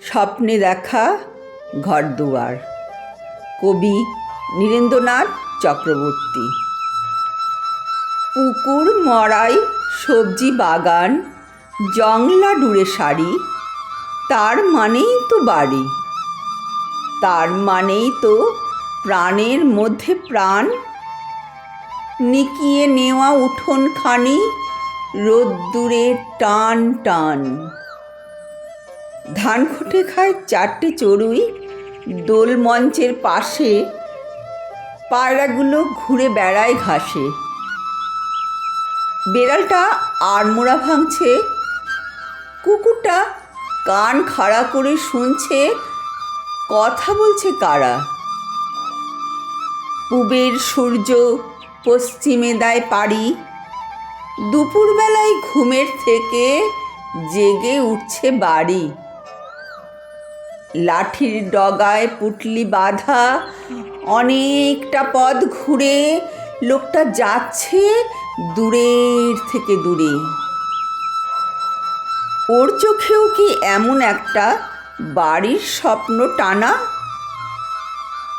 স্বপ্নে দেখা ঘরদুয়ার। কবি নীরেন্দ্রনাথ চক্রবর্তী। পুকুর মড়াই সবজি বাগান, জংলা ডুরে শাড়ি, তার মানেই তো বাড়ি, তার মানেই তো প্রাণের মধ্যে প্রাণ। নিকিয়ে নেওয়া উঠোনখানি রোদ্দুরে টান টান। ধান খটে খায় চারটে চড়ুই দোল মঞ্চের পাশে, পায়রাগুলো ঘুরে বেড়ায় ঘাসে। বেড়ালটা আড়মোড়া ভাঙছে, কুকুরটা কান খাড়া করে শুনছে কথা বলছে কারা। পূবের সূর্য পশ্চিমে দেয় পাড়ি, দুপুরবেলায় ঘুমের থেকে জেগে উঠছে বাড়ি। লাঠির ডগায় পুটলি বাঁধা অনেকটা পথ ঘুরে লোকটা যাচ্ছে দূরের থেকে দূরে। ওর চোখেও কি এমন একটা বাড়ির স্বপ্ন টানা?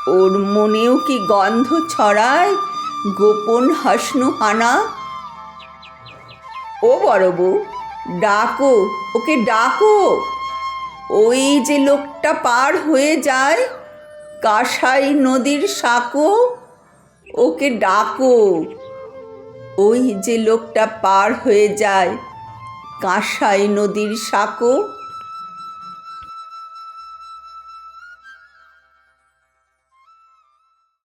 ওর মনেও কি গন্ধ ছড়ায় গোপন হাসনু হানা? ও বড় বউ, ডাকো, ওকে ডাকো। ওই যে লোকটা পার হয়ে যায় কাঁসাই নদীর সাঁকো, ওকে ডাকো। ওই যে লোকটা পার হয়ে যায় কাঁসাই নদীর সাঁকো।